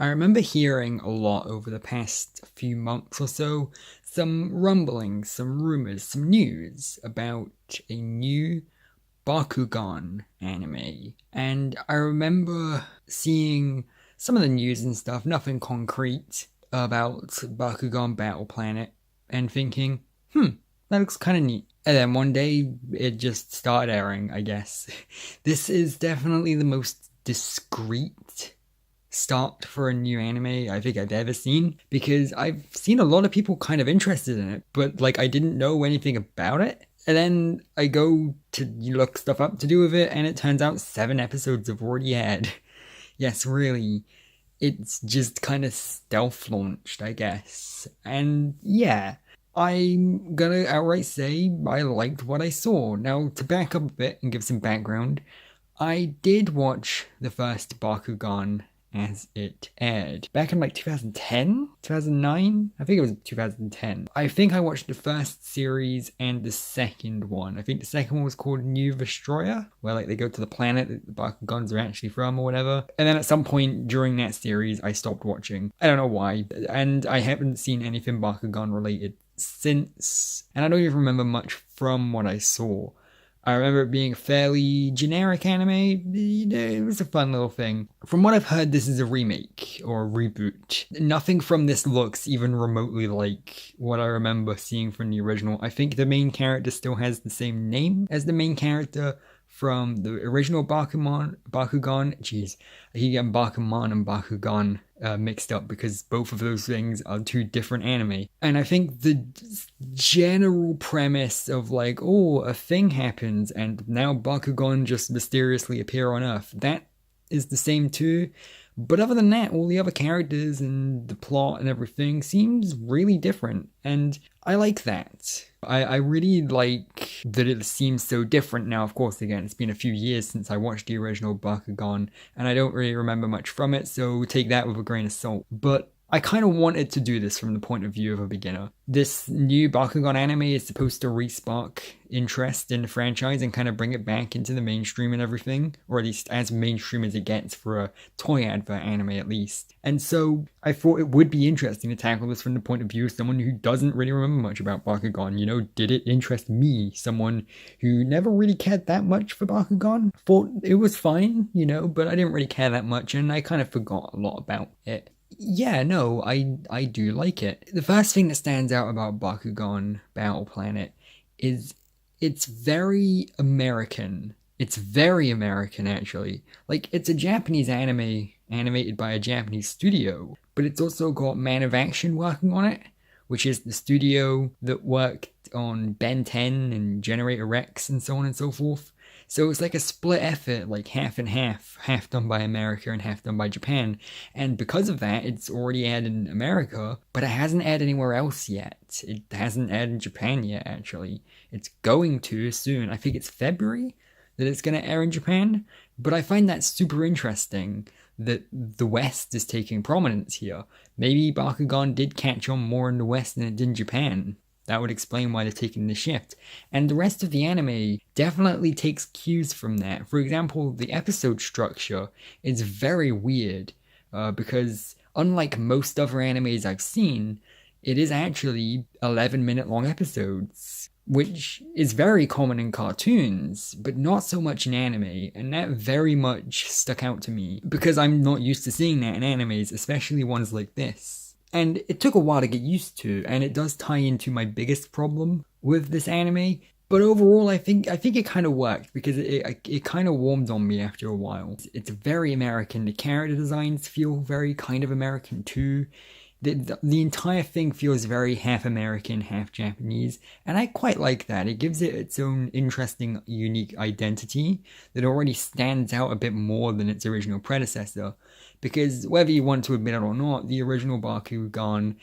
I remember hearing a lot over the past few months or so, some rumblings, some rumors, some news about a new Bakugan anime. And I remember seeing some of the news and stuff, nothing concrete about Bakugan Battle Planet, and thinking, that looks kind of neat. And then one day it just started airing, I guess. This is definitely the most discreet start for a new anime I think I've ever seen, because I've seen a lot of people kind of interested in it, but like I didn't know anything about it. And then I go to look stuff up to do with it, and it turns out 7 episodes have already aired. Yes, really. It's just kind of stealth launched, I guess. And yeah, I'm gonna outright say I liked what I saw. Now, to back up a bit and give some background, I did watch the first Bakugan as it aired back in like 2010, 2009. I think it was 2010. I think I watched the first series and the second one. I think the second one was called New Vestroya, where like they go to the planet that the Bakugans are actually from or whatever. And then at some point during that series, I stopped watching. I don't know why, and I haven't seen anything Bakugan related since, and I don't even remember much from what I saw. I remember it being a fairly generic anime. It was a fun little thing. From what I've heard, this is a remake or a reboot. Nothing from this looks even remotely like what I remember seeing from the original. I think the main character still has the same name as the main character from the original Bakugan. Jeez, I keep getting Bakuman and Bakugan mixed up because both of those things are 2 different anime. And I think the general premise of like, oh, a thing happens and now Bakugan just mysteriously appear on Earth, that is the same too. But other than that, all the other characters and the plot and everything seems really different. And I like that. I really like that it seems so different now. Of course, again, it's been a few years since I watched the original Bakugan, and I don't really remember much from it, so take that with a grain of salt. But I kind of wanted to do this from the point of view of a beginner. This new Bakugan anime is supposed to re-spark interest in the franchise and kind of bring it back into the mainstream and everything, or at least as mainstream as it gets for a toy advert anime at least. And so I thought it would be interesting to tackle this from the point of view of someone who doesn't really remember much about Bakugan. You know, did it interest me, someone who never really cared that much for Bakugan? Thought it was fine, you know, but I didn't really care that much, and I kind of forgot a lot about it. Yeah, no, I do like it. The first thing that stands out about Bakugan Battle Planet is it's very American. It's very American, actually. Like, it's a Japanese anime animated by a Japanese studio, but it's also got Man of Action working on it, which is the studio that worked on Ben 10 and Generator Rex and so on and so forth. So it's like a split effort, like half and half done by America and half done by Japan. And because of that, it's already aired in America, but it hasn't aired anywhere else yet. It hasn't aired in Japan yet, actually. It's going to soon. I think it's February that it's going to air in Japan. But I find that super interesting that the West is taking prominence here. Maybe Bakugan did catch on more in the West than it did in Japan. That would explain why they're taking the shift. And the rest of the anime definitely takes cues from that. For example, the episode structure is very weird because unlike most other animes I've seen, it is actually 11-minute long episodes, which is very common in cartoons, but not so much in anime, and that very much stuck out to me because I'm not used to seeing that in animes, especially ones like this. And it took a while to get used to, and it does tie into my biggest problem with this anime. But overall, I think it kind of worked because it kind of warmed on me after a while. It's very American. The character designs feel very kind of American too. The entire thing feels very half American, half Japanese, and I quite like that. It gives it its own interesting, unique identity that already stands out a bit more than its original predecessor. Because whether you want to admit it or not, the original Bakugan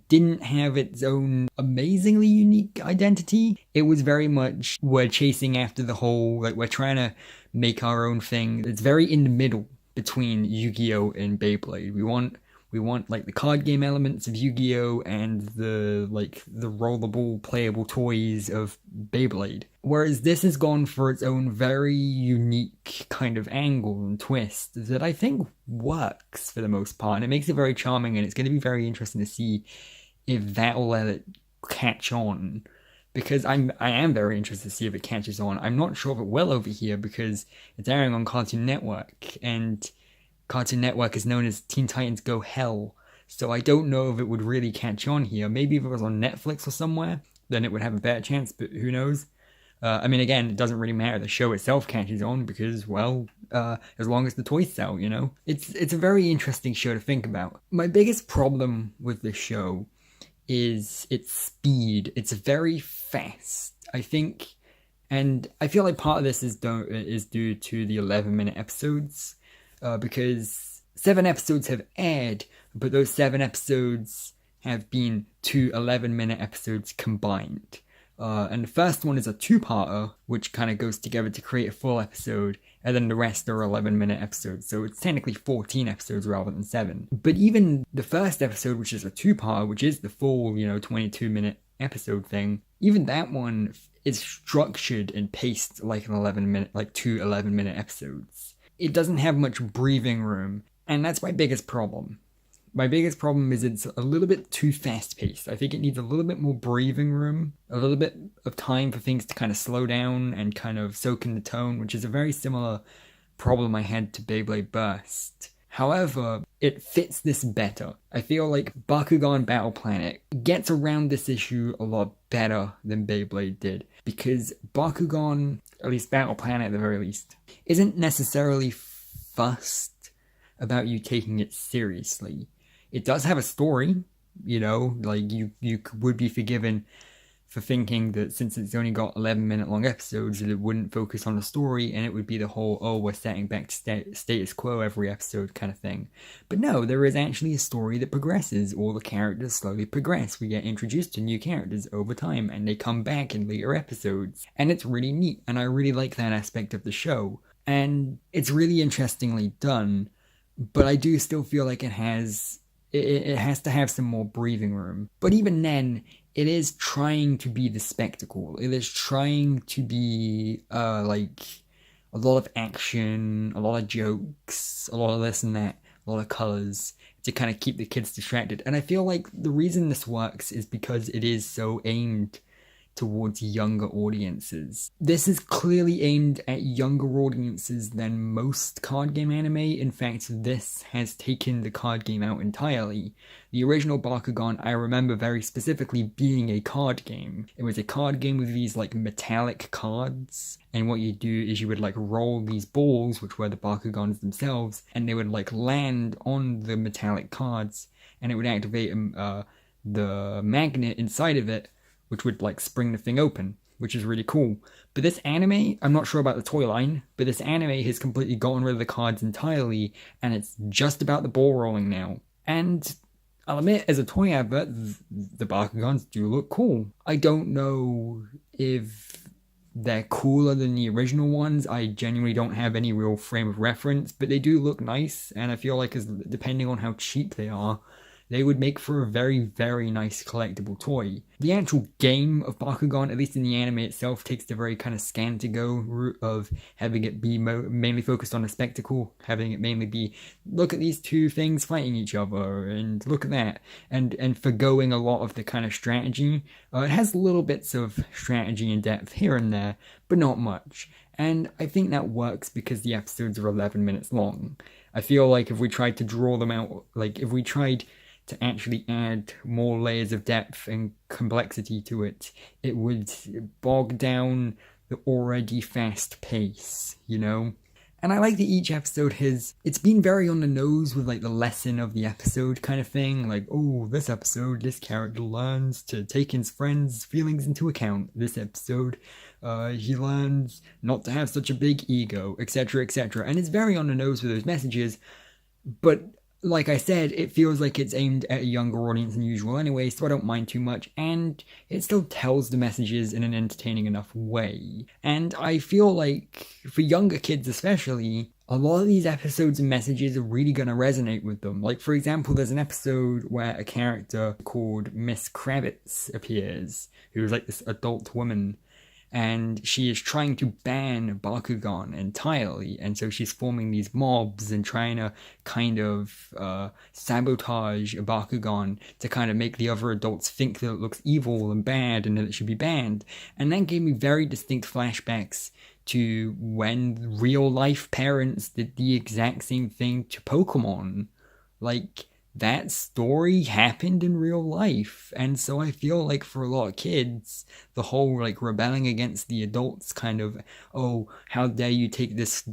didn't have its own amazingly unique identity. It was very much, we're chasing after the whole, like we're trying to make our own thing. It's very in the middle between Yu-Gi-Oh! And Beyblade. We want We want like the card game elements of Yu-Gi-Oh! And the rollable playable toys of Beyblade. Whereas this has gone for its own very unique kind of angle and twist that I think works for the most part, and it makes it very charming, and it's going to be very interesting to see if that will let it catch on. Because I am very interested to see if it catches on. I'm not sure if it will over here because it's airing on Cartoon Network, and Cartoon Network is known as Teen Titans Go Hell. So I don't know if it would really catch on here. Maybe if it was on Netflix or somewhere, then it would have a better chance, but who knows? I mean, again, it doesn't really matter. The show itself catches on because, well, as long as the toys sell, you know? It's a very interesting show to think about. My biggest problem with this show is its speed. It's very fast, I think. And I feel like part of this is due to the 11-minute episodes, because 7 episodes have aired, but those 7 episodes have been 2 11-minute episodes combined. And the first one is a 2-parter, which kind of goes together to create a full episode, and then the rest are 11-minute episodes, so it's technically 14 episodes rather than 7. But even the first episode, which is a 2-parter, which is the full, 22-minute episode thing, even that one is structured and paced like an 2 11-minute episodes. It doesn't have much breathing room, and that's my biggest problem. My biggest problem is it's a little bit too fast-paced. I think it needs a little bit more breathing room, a little bit of time for things to kind of slow down and kind of soak in the tone, which is a very similar problem I had to Beyblade Burst. However, it fits this better. I feel like Bakugan Battle Planet gets around this issue a lot better than Beyblade did, because Bakugan, at least Battle Planet at the very least, isn't necessarily fussed about you taking it seriously. It does have a story, like you would be forgiven for thinking that since it's only got 11-minute long episodes, that it wouldn't focus on the story, and it would be the whole, we're setting back to status quo every episode kind of thing. But no, there is actually a story that progresses. All the characters slowly progress. We get introduced to new characters over time, and they come back in later episodes. And it's really neat, and I really like that aspect of the show. And it's really interestingly done, but I do still feel like it has to have some more breathing room. But even then, it is trying to be the spectacle. It is trying to be like a lot of action, a lot of jokes, a lot of this and that, a lot of colors to kind of keep the kids distracted. And I feel like the reason this works is because it is so aimed towards younger audiences. This is clearly aimed at younger audiences than most card game anime. In fact, this has taken the card game out entirely. The original Bakugan, I remember very specifically being a card game. It was a card game with these like metallic cards, and what you do is you would like roll these balls, which were the Bakugans themselves, and they would like land on the metallic cards, and it would activate the magnet inside of it, which would like spring the thing open, which is really cool. But this anime, I'm not sure about the toy line, but this anime has completely gotten rid of the cards entirely, and it's just about the ball rolling now. And I'll admit, as a toy advert, the Bakugans do look cool. I don't know if they're cooler than the original ones. I genuinely don't have any real frame of reference, but they do look nice, and I feel like depending on how cheap they are, they would make for a very, very nice collectible toy. The actual game of Bakugan, at least in the anime itself, takes the very kind of scan-to-go route of having it be mainly focused on a spectacle, having it mainly be, look at these two things fighting each other, and look at that, and forgoing a lot of the kind of strategy. It has little bits of strategy and depth here and there, but not much. And I think that works because the episodes are 11 minutes long. I feel like if we tried to draw them out, like if we tried to actually add more layers of depth and complexity to it, it would bog down the already fast pace, And I like that each episode it's been very on the nose with like the lesson of the episode kind of thing. Like, this episode, this character learns to take his friend's feelings into account. This episode, he learns not to have such a big ego, etc., etc. And it's very on the nose with those messages, but like I said, it feels like it's aimed at a younger audience than usual anyway, so I don't mind too much, and it still tells the messages in an entertaining enough way. And I feel like, for younger kids especially, a lot of these episodes and messages are really going to resonate with them. Like, for example, there's an episode where a character called Miss Kravitz appears, who is like this adult woman, and she is trying to ban Bakugan entirely, and so she's forming these mobs and trying to kind of sabotage a Bakugan to kind of make the other adults think that it looks evil and bad and that it should be banned. And that gave me very distinct flashbacks to when real life parents did the exact same thing to Pokemon. Like, that story happened in real life. And so I feel like for a lot of kids, the whole like rebelling against the adults kind of, oh, how dare you take this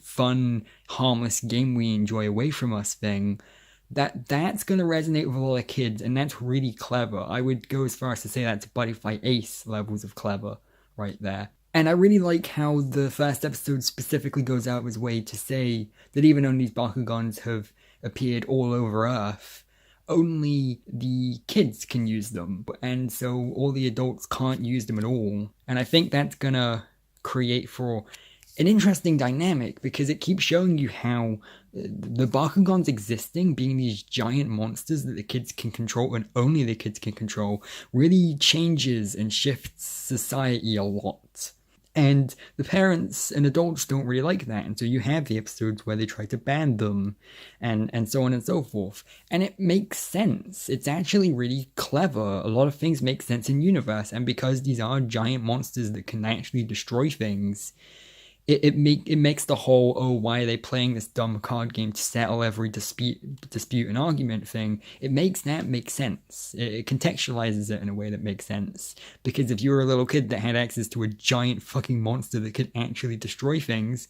fun, harmless game we enjoy away from us thing, that's going to resonate with a lot of kids, and that's really clever. I would go as far as to say that's Butterfly Ace levels of clever right there. And I really like how the first episode specifically goes out of its way to say that even though these Bakugans have appeared all over Earth, only the kids can use them, and so all the adults can't use them at all. And I think that's gonna create for an interesting dynamic, because it keeps showing you how the Bakugans existing, being these giant monsters that the kids can control and only the kids can control, really changes and shifts society a lot. And the parents and adults don't really like that, and so you have the episodes where they try to ban them, and so on and so forth. And it makes sense. It's actually really clever. A lot of things make sense in universe, and because these are giant monsters that can actually destroy things, it makes the whole, oh, why are they playing this dumb card game to settle every dispute and argument thing, it makes that make sense. It contextualizes it in a way that makes sense. Because if you were a little kid that had access to a giant fucking monster that could actually destroy things,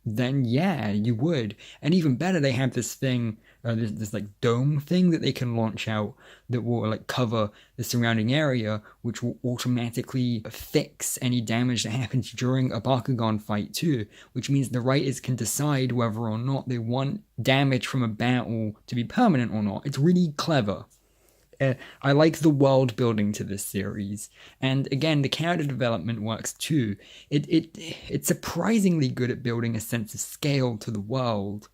then yeah, you would. And even better, they have this thing, this like dome thing that they can launch out that will like cover the surrounding area, which will automatically fix any damage that happens during a Bakugan fight too, which means the writers can decide whether or not they want damage from a battle to be permanent or not. It's really clever. I like the world building to this series, and again, the character development works too. It's surprisingly good at building a sense of scale to the world,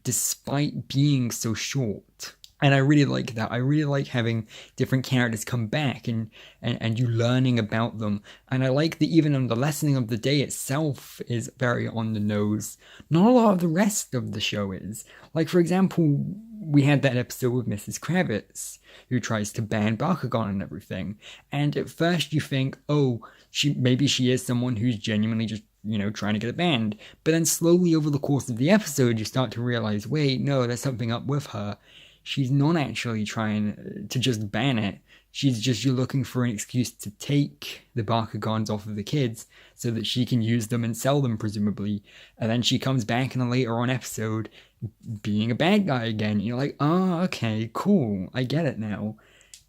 despite being so short. And I really like that. I really like having different characters come back and you learning about them. And I like that even on the lessoning of the day itself is very on the nose. Not a lot of the rest of the show is. Like, for example, we had that episode with Mrs. Kravitz, who tries to ban Bakugan and everything. And at first you think, oh, maybe she is someone who's genuinely just, trying to get it banned. But then slowly over the course of the episode, you start to realize, wait, no, there's something up with her. She's not actually trying to just ban it. She's just looking for an excuse to take the Bakugans off of the kids so that she can use them and sell them, presumably. And then she comes back in a later on episode being a bad guy again. You're like, oh, okay, cool. I get it now.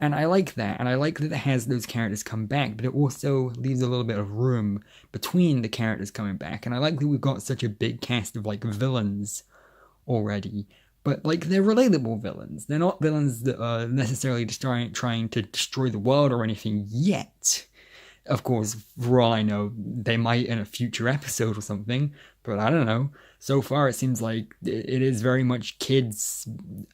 And I like that. And I like that it has those characters come back, but it also leaves a little bit of room between the characters coming back. And I like that we've got such a big cast of like villains already. But, like, they're relatable villains. They're not villains that are necessarily just trying to destroy the world or anything yet. Of course, for all I know, they might in a future episode or something. But I don't know. So far, it seems like it is very much kids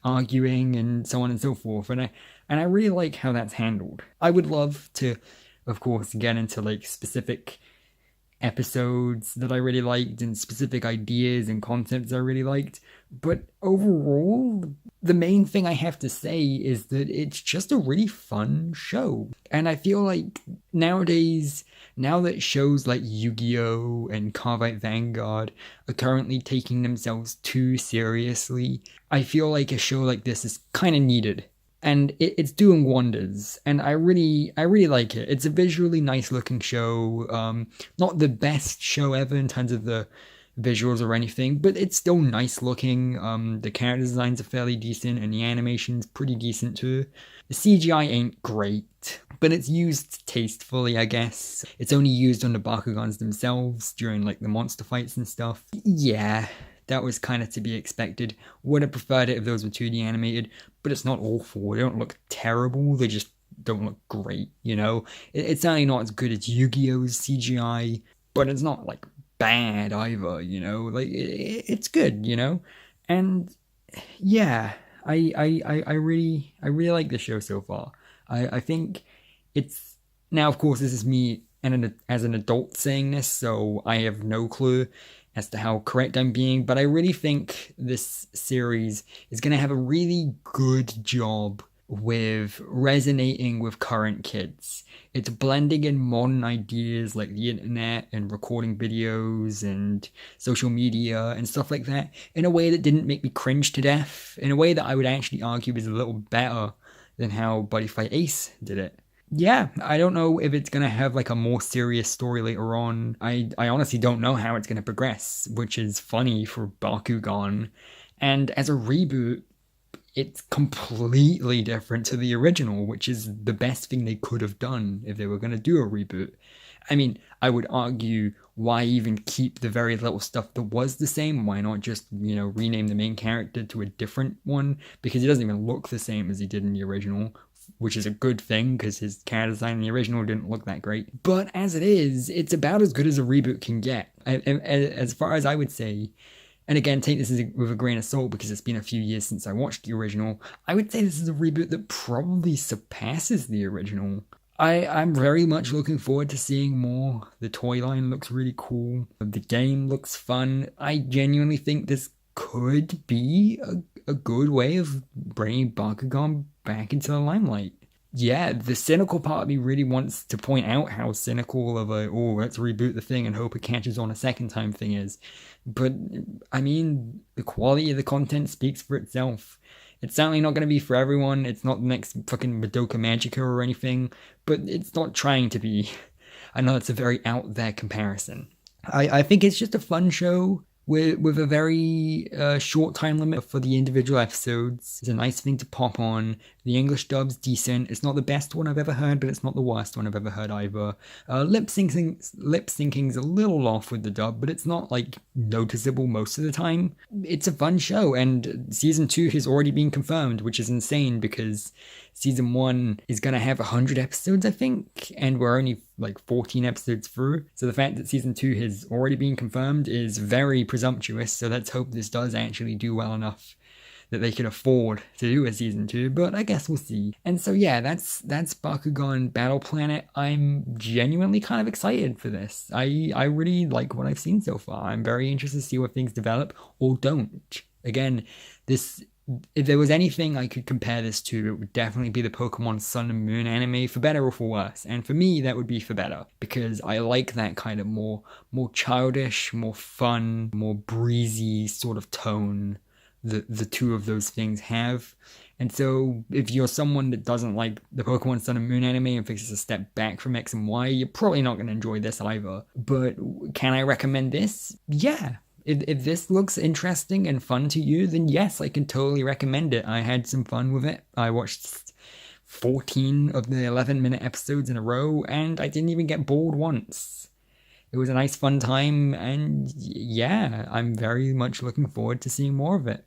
arguing and so on and so forth. And I really like how that's handled. I would love to, of course, get into, like, specific episodes that I really liked and specific ideas and concepts I really liked. But overall, the main thing I have to say is that it's just a really fun show. And I feel like nowadays, now that shows like Yu-Gi-Oh! And Cardfight Vanguard are currently taking themselves too seriously, I feel like a show like this is kind of needed. And it's doing wonders, and I really like it. It's a visually nice looking show, not the best show ever in terms of the visuals or anything, but it's still nice looking. The character designs are fairly decent, and the animation's pretty decent too. The CGI ain't great, but it's used tastefully, I guess. It's only used on the Bakugans themselves during like the monster fights and stuff. Yeah. That was kind of to be expected. Would have preferred it if those were 2D animated, but it's not awful. They don't look terrible. They just don't look great, It's certainly not as good as Yu-Gi-Oh's CGI, but it's not, like, bad either, like it's good, and yeah, I really like the show so far. I think it's now, of course, this is me and as an adult saying this, so I have no clue as to how correct I'm being, but I really think this series is going to have a really good job with resonating with current kids. It's blending in modern ideas like the internet and recording videos and social media and stuff like that in a way that didn't make me cringe to death, in a way that I would actually argue is a little better than how Buddy Fight Ace did it. Yeah, I don't know if it's gonna have like a more serious story later on. I honestly don't know how it's gonna progress, which is funny for Bakugan. And as a reboot, it's completely different to the original, which is the best thing they could have done if they were going to do a reboot. I mean, I would argue, why even keep the very little stuff that was the same? Why not just, rename the main character to a different one? Because he doesn't even look the same as he did in the original, which is a good thing because his character design in the original didn't look that great. But as it is, it's about as good as a reboot can get. As far as I would say, and again, take this with a grain of salt because it's been a few years since I watched the original, I would say this is a reboot that probably surpasses the original. I'm very much looking forward to seeing more. The toy line looks really cool. The game looks fun. I genuinely think this could be a good way of bringing Bakugan back into the limelight. Yeah, the cynical part of me really wants to point out how cynical of let's reboot the thing and hope it catches on a second time thing is. But, I mean, the quality of the content speaks for itself. It's certainly not going to be for everyone. It's not the next fucking Madoka Magica or anything, but it's not trying to be. I know it's a very out there comparison. I think it's just a fun show with a very short time limit for the individual episodes. It's a nice thing to pop on. The English dub's decent. It's not the best one I've ever heard, but it's not the worst one I've ever heard either. Lip syncing's a little off with the dub, but it's not like noticeable most of the time. It's a fun show, and season 2 has already been confirmed, which is insane because season 1 is going to have 100 episodes, I think, and we're only like 14 episodes through. So the fact that season 2 has already been confirmed is very presumptuous. So let's hope this does actually do well enough that they can afford to do a season 2, but I guess we'll see. And so yeah, that's Bakugan Battle Planet. I'm genuinely kind of excited for this. I really like what I've seen so far. I'm very interested to see what things develop or don't. Again, if there was anything I could compare this to, it would definitely be the Pokemon Sun and Moon anime, for better or for worse. And for me, that would be for better, because I like that kind of more childish, more fun, more breezy sort of tone that the two of those things have. And so if you're someone that doesn't like the Pokemon Sun and Moon anime and thinks it's a step back from X and Y, you're probably not going to enjoy this either. But can I recommend this? Yeah. If this looks interesting and fun to you, then yes, I can totally recommend it. I had some fun with it. I watched 14 of the 11-minute episodes in a row, and I didn't even get bored once. It was a nice fun time, and yeah, I'm very much looking forward to seeing more of it.